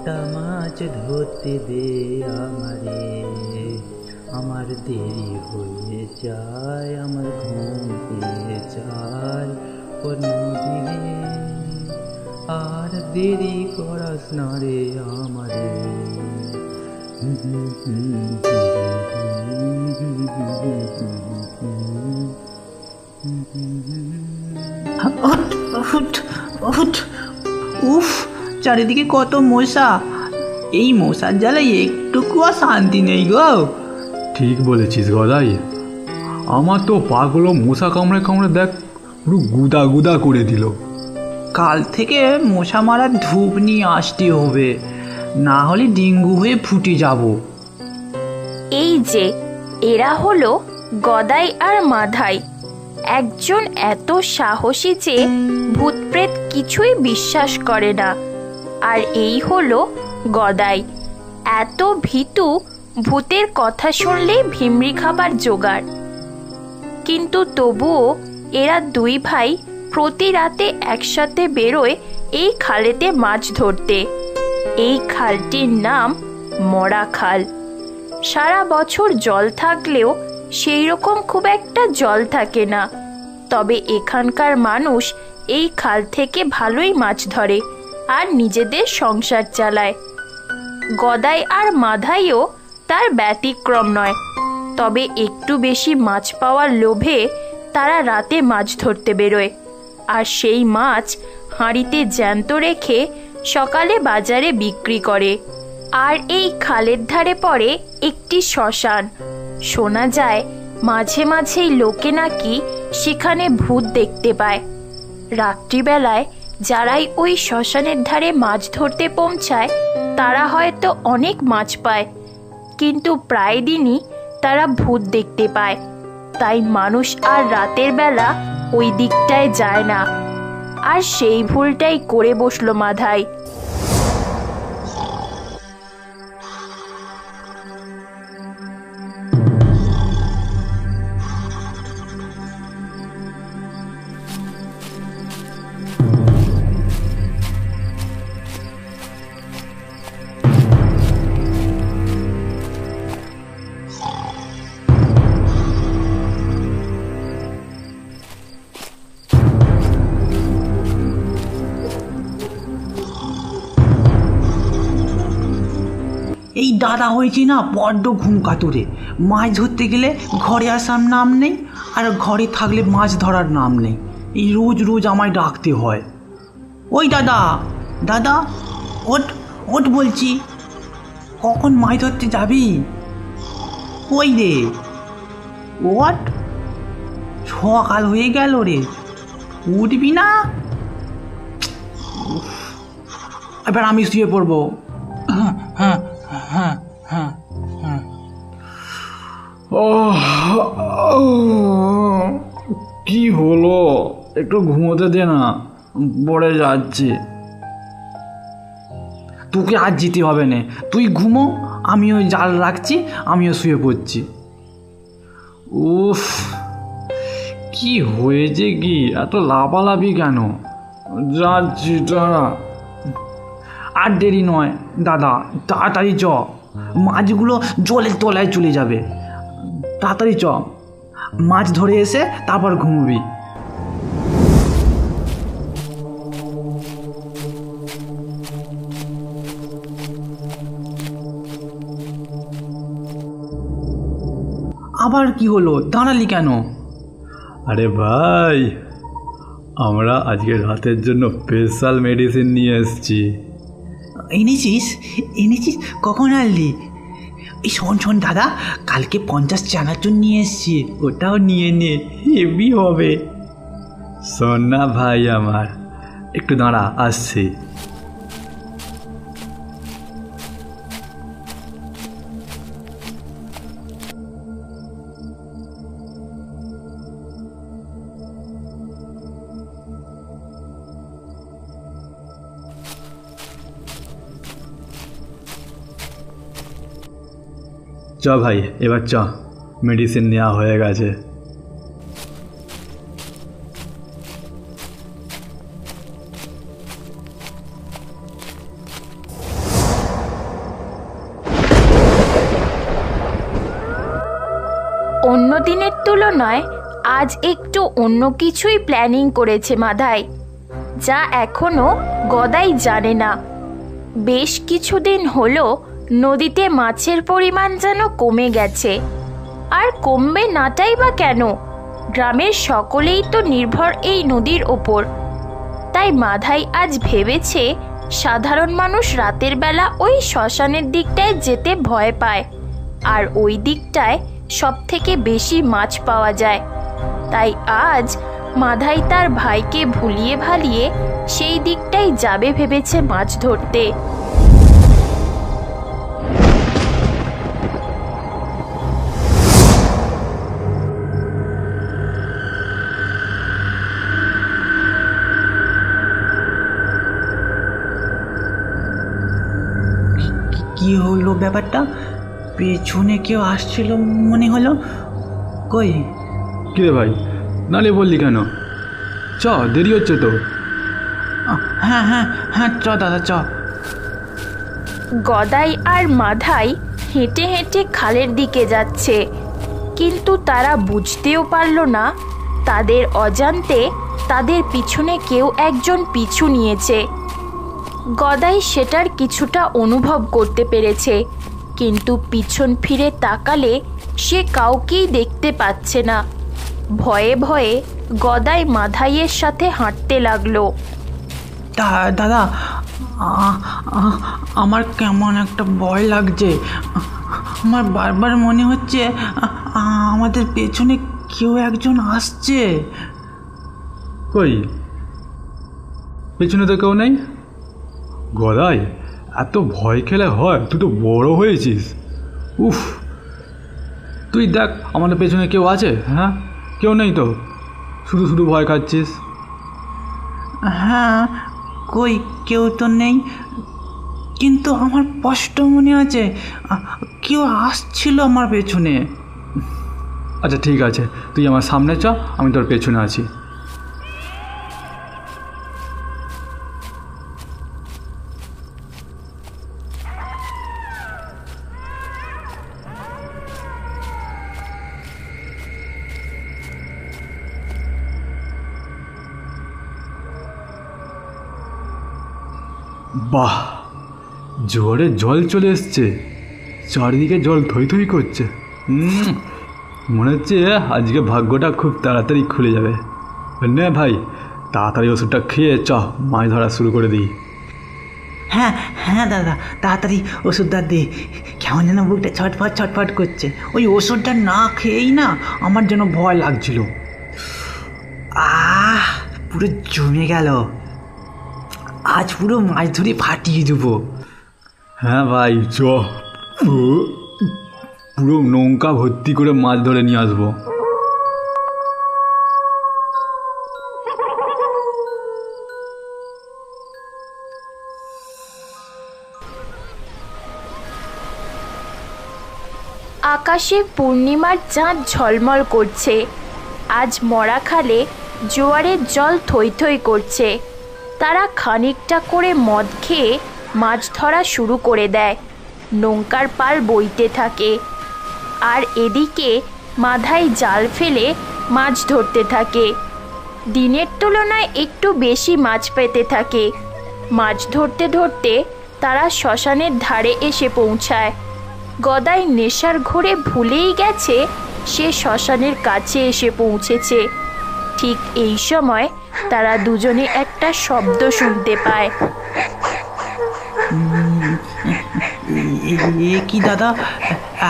কটা মাছ ধরতে দে আমারে, আমার দেরি হয়ে যায়, আমার ঘুম পেয়ে যায়, ও নদীরে আর দেরি করাস না রে আমারে। উফ, চারিদিকে কত মশা, এই মশার জ্বালায় একটুকুও শান্তি নেই গো। ঠিক বলেছিস গদাই, আমার তো পাগুলো মশা কামড়ে কামড়ে দেখ পুরো গুদা গুদা করে দিল। কাল থেকে মশা মারার ধূপ নিয়ে আসতে হবে, না হলে ডেঙ্গু হয়ে ফুটে যাব। এই যে এরা হলো গদাই আর মাধাই, একজন এত সাহসী যে ভূতপ্রেত কিছুই বিশ্বাস করে না, আর এই হলো গদাই, এত ভীতু, ভূতের কথা শুনলেই ভিমরি খাবার জোগাড়। কিন্তু তবুও এরা দুই ভাই প্রতি রাতে একসাথে বেরোয় এই খালেতে মাছ ধরতে। এই খালটির নাম মরা খাল। সারা বছর জল থাকলেও সেই রকম খুব একটা জল থাকে না, তবে এখানকার মানুষ এই খাল থেকে ভালোই মাছ ধরে আর নিজেদের সংসার চালায়। গদাই আর মাধাইও তার ব্যতিক্রম নয়, তবে একটু বেশি মাছ পাওয়ার লোভে তারা রাতে মাছ ধরতে বেরোয়, আর সেই মাছ হাঁড়িতে জ্যান্ত রেখে সকালে বাজারে বিক্রি করে। আর এই খালের ধারে পড়ে একটি শ্মশান। শোনা যায় মাঝে মাঝেই লোকে নাকি সেখানে ভূত দেখতে পায়। রাত্রিবেলায় যারাই ওই শ্মশানের ধারে মাছ ধরতে পৌঁছায় তারা হয়তো অনেক মাছ পায়, কিন্তু প্রায় দিনই তারা ভূত দেখতে পায়। তাই মানুষ আর রাতের বেলা ওই দিকটায় যায় না, আর সেই ভুলটাই করে বসলো মাধাই। এই দাদা হয়েছে না বড্ড ঘুম কাতুরে, মাছ ধরতে গেলে ঘরে আসার নাম নেই, আর ঘরে থাকলে মাছ ধরার নাম নেই। এই রোজ রোজ আমায় ডাকতে হয়। ওই দাদা, দাদা ওঠ ওঠ বলছি, কখন মাছ ধরতে যাবি? ওই রে ওঠ, সকাল হয়ে গেল রে, উঠবি না? এবার আমি শুয়ে পড়বো। হ্যাঁ হ্যাঁ হ্যাঁ হ্যাঁ হ্যাঁ। কি হলো, একটু ঘুমোতে দে না, পড়ে যাচ্ছে। তোকে আজ যেতে হবে না, তুই ঘুমো, আমিও জাল রাখছি, আমিও শুয়ে পড়ছি। উফ, কি হয়েছে কি, এত লাফালাফি কেন? যাচ্ছি তারা। আর দেরি নয় দাদা, তাড়াতাড়ি চ, মাছগুলো জলের তলায় চলে যাবে। তাড়াতাড়ি চ, মাছ ধরে এসে তারপর ঘুমবি। আবার কি হলো, দাঁড়ালি কেন? আরে ভাই, আমরা আজকে রাতের জন্য স্পেশাল মেডিসিন নিয়ে এসেছি। এনেছিস? এনেছিস? কখন আনলি? এই শোন শোন দাদা, কালকে 50 চানাচুর নিয়ে এসছি, ওটাও নিয়ে নে, হেভি হবে। শোন না ভাই আমার, একটু দাঁড়া, আসছি। চ ভাই, এবার চ, মেডিসিন নেওয়া হয়ে গেছে। অন্য দিনের তুলনায় আজ একটু অন্য কিছুই প্ল্যানিং করেছে মাধাই, যা এখনো গদাই জানে না। বেশ কিছুদিন হলো নদীতে মাছের পরিমাণ যেন কমে গেছে। আর কমবে নাটাই বা কেন, গ্রামের সকলেই তো নির্ভর এই নদীর ওপর। তাই মাধাই আজ ভেবেছে সাধারণ মানুষ রাতের বেলা ওই শ্মশানের দিকটায় যেতে ভয় পায়, আর ওই দিকটায় সব থেকে বেশি মাছ পাওয়া যায়। তাই আজ মাধাই তার ভাইকে ভুলিয়ে ভালিয়ে সেই দিকটাই যাবে ভেবেছে মাছ ধরতে। কি হলো ব্যাপারটা? পেছনে কেউ আসছিল মনে হলো। কই? কিরে ভাই, নালে বললি কেন? চ, দেরি হচ্ছে তো। হ্যাঁ হ্যাঁ হ্যাঁ, চ দাদা চ। গদাই আর মাধাই হেঁটে হেঁটে খালের দিকে যাচ্ছে, কিন্তু তারা বুঝতেও পারল না তাদের অজান্তে তাদের পিছনে কেউ একজন পিছু নিয়েছে। গদাই সেটার কিছুটা অনুভব করতে পেরেছে, কিন্তু পিছন ফিরে তাকালে সে কাউকেই দেখতে পাচ্ছে না। ভয়ে ভয়ে গদাই মাধাইয়ের সাথে হাঁটতে লাগলো। দাদা, আমার কেমন একটা ভয় লাগছে। আমার বারবার মনে হচ্ছে আমাদের পেছনে কেউ একজন আসছে। কই, পেছনে তো কেউ নেই। গদাই, এত ভয় খেলে হয়? তুই তো বড় হয়েছিস। উফ, তুই দেখ আমাদের পেছনে কেউ আছে? হ্যাঁ, কেউ নেই তো, শুধু শুধু ভয় খাচ্ছিস। হ্যাঁ, কই কেউ তো নেই, কিন্তু আমার স্পষ্ট মনে আছে কেউ আসছিল আমার পেছনে। আচ্ছা ঠিক আছে, তুই আমার সামনে চ, আমি তোর পেছনে আছি। বাহ, জোরে জল চলে এসছে, চারিদিকে জল থই থই করছে। মনে হচ্ছে আজকে ভাগ্যটা খুব তাড়াতাড়ি খুলে যাবে। নে ভাই, তাড়াতাড়ি ওষুধটা খেয়ে চ, মাছ ধরা শুরু করে দিই। হ্যাঁ হ্যাঁ দাদা, তাড়াতাড়ি ওষুধটা দে। কেমন যেন বুকটা ছটফট ছটফট করছে। ওই ওষুধটা না খেয়েই না আমার যেন ভয় লাগছিল। পুরো জমে গেল, আজ পুরো মাছ ধরে ফাটিয়ে দেবো। হ্যাঁ ভাই চ, পুরো নৌকা ভর্তি করে মাছ ধরে নিয়ে আসবো। আকাশে পূর্ণিমার চাঁদ ঝলমল করছে। আজ মরাখালে জোয়ারের জল থই থই করছে। তারা খানিকটা করে মদ খেয়ে মাছ ধরা শুরু করে দেয়। নৌকার পাল বইতে থাকে, আর এদিকে মাধাই জাল ফেলে মাছ ধরতে থাকে। দিনের তুলনায় একটু বেশি মাছ পেতে থাকে। মাছ ধরতে ধরতে তারা শ্মশানের ধারে এসে পৌঁছায়। গদাই নেশার ঘোরে ভুলেই গেছে সে শ্মশানের কাছে এসে পৌঁছেছে। ঠিক এই সময় তারা দুজনে একটা শব্দ শুনতে পায়। এ কি দাদা,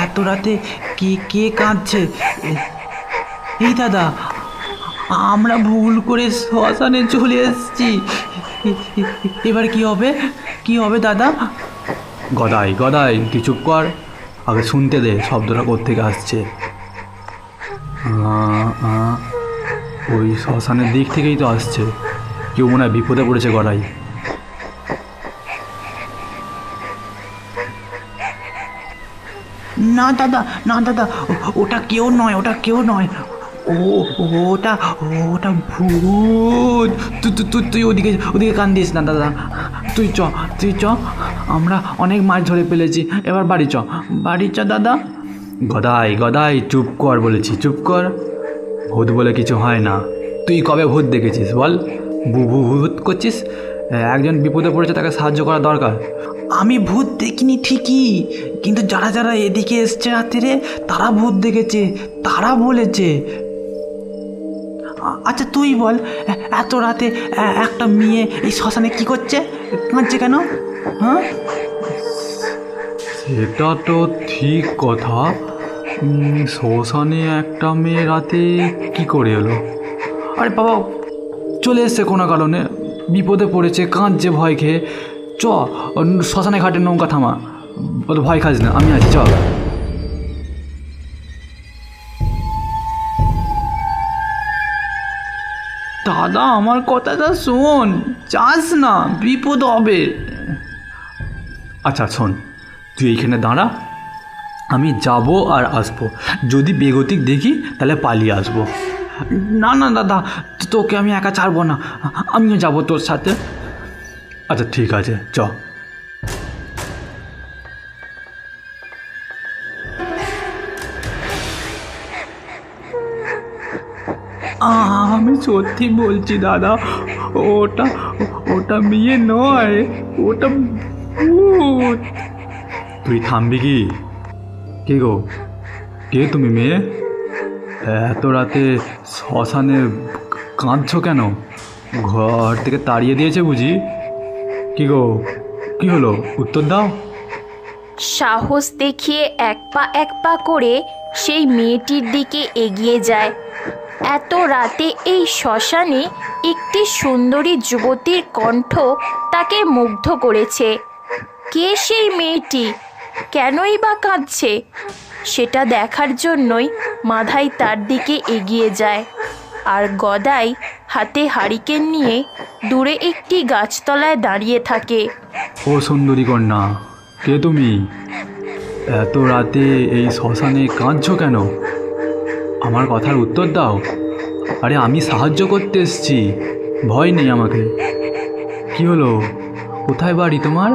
এত রাতে কে কে কাঁদছে? এই দাদা, আমরা ভুল করে শ্মশানে চলে এসেছি। এবার কি হবে, কি হবে দাদা? গদাই গদাই, তুই চুপ কর, আগে শুনতে দে শব্দটা কোত্থেকে আসছে। ওই শ্মশানের দিক থেকেই তো আসছে। কেউ মনে হয় বিপদে পড়েছে গদাই। না দাদা, না দাদা, ওটা কেউ নয়, ওটা কেউ নয়। ওটা ওটা ভূত। তুই ওদিকে ওদিকে কান দিস না দাদা। তুই চ, আমরা অনেক মাছ ধরে ফেলেছি, এবার বাড়ি চ, বাড়ি চ দাদা। গদাই গদাই চুপ কর বলেছি, চুপ কর। ভূত বলে কিছু হয় না। তুই কবে ভূত দেখেছিস বল? ভূত করছিস? একজন বিপদে পড়েছে, তাকে সাহায্য করা দরকার। আমি ভূত দেখিনি ঠিকই, কিন্তু যারা যারা এদিকে এসছে রাত্রিরে তারা ভূত দেখেছে, তারা বলেছে। আচ্ছা তুই বল, এত রাতে একটা মেয়ে এই শ্মশানে কি করছে, কাঁদছে কেন? হ্যাঁ, সেটা তো ঠিক কথা। শ্মশানে একটা মেয়ে রাতে কি করে এলো? আরে বাবা, চলে এসছে কোনো কারণে, বিপদে পড়েছে, কাঁদছে ভয় খেয়ে। চ শ্মশানে ঘাটে নৌকা থামা, বল ভয় খাস না, আমি আছি, চ। দাদা আমার কথাটা শোন, চাস না, বিপদ হবে। আচ্ছা শোন, তুই এইখানে দাঁড়া, আমি যাব আর আসবো। যদি বেগতিক দেখি তাহলে পালিয়ে আসবো। না না দাদা, তোকে আমি একা ছাড়বো না, আমিও যাবো তোর সাথে। আচ্ছা ঠিক আছে, চ। আমি সত্যি বলছি দাদা, ওটা ওটা মেয়ে নয়, ওটা ভূত। তুই থামবি কি? কে গো, কে তুমি মেয়ে? এত রাতে শ্মশানে কাঁদছো কেন? ঘর থেকে তাড়িয়ে দিয়েছে বুঝি? কি গো, কি হলো, উত্তর দাও। সাহস দেখিয়ে এক পা করে সেই মেয়েটির দিকে এগিয়ে যায়। এত রাতে এই শ্মশানে একটি সুন্দরী যুবতীর কণ্ঠ তাকে মুগ্ধ করেছে। কে সেই মেয়েটি, কেনই বা কাঁদছে, সেটা দেখার জন্যই মাধাই তার দিকে এগিয়ে যায়। আর গদাই হাতে হারিকেন নিয়ে দূরে একটি গাছতলায় দাঁড়িয়ে থাকে। ও সুন্দরী কন্যা, কে তুমি? এত রাতে এই শ্মশানে কাঁদছো কেন? আমার কথার উত্তর দাও। আরে আমি সাহায্য করতে এসেছি, ভয় নেই আমাকে। কি হলো, কোথায় বাড়ি তোমার?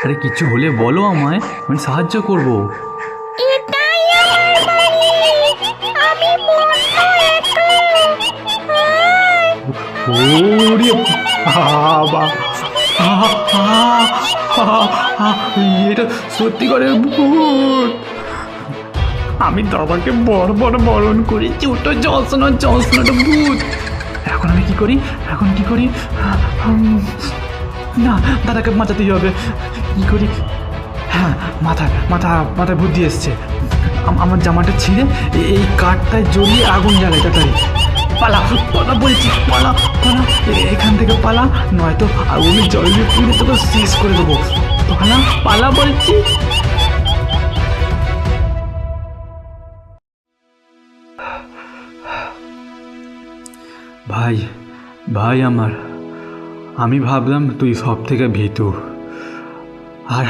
আরে কিছু হলে বলো আমায়, আমি সাহায্য করব। ওরে বাবা, এটা সত্যি করে ভূত। আমি দাদাকে বড় বড় বরণ করেছি, ওটা জলসনা জলসনাটা ভূত। এখন আমি কি করি, এখন কি করি? না, দাদাকে বাঁচাতেই হবে। কি করি? হ্যাঁ, মাথায় বুদ্ধি এসছে। আমার জামাটা ছিঁড়ে এই কাঠটায় জ্বলিয়ে আগুন জ্বালাই তাড়াতাড়ি। পালা পালা বলছি, পালা পালা, এখান থেকে পালা, নয়তো আগুনে জল দিয়ে পুড়ে তোকে শেষ করে দেবো। পালা পালা বলছি। ভাই, ভাই আমার, আমি ভাবলাম তুই সব থেকে ভীতু আর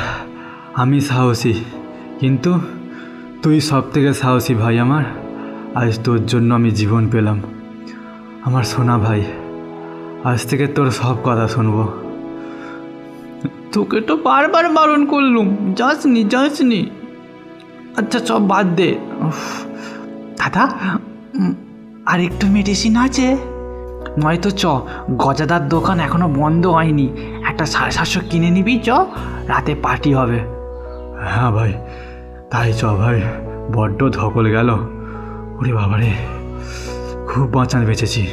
আমি সাহসী, কিন্তু তুই সব থেকে সাহসী ভাই আমার। আজ তোর জন্য আমি জীবন পেলাম। আমার সোনা ভাই, আজ থেকে তোর সব কথা শুনবো। তোকে তো বারবার বারণ করলুম, যাসনি। আচ্ছা সব বাদ দে। দাদা, আর একটু মেডিসিন আছে? নয়তো গজাদার দোকান এখনো বন্ধ হয়নি, একটা 750 কিনে নিবি, রাতে পার্টি হবে। হ্যাঁ ভাই, তাই ভাই, বড্ড ধকল গেল। ওরে বাবারে, খুব বাঁচান বেঁচেছি।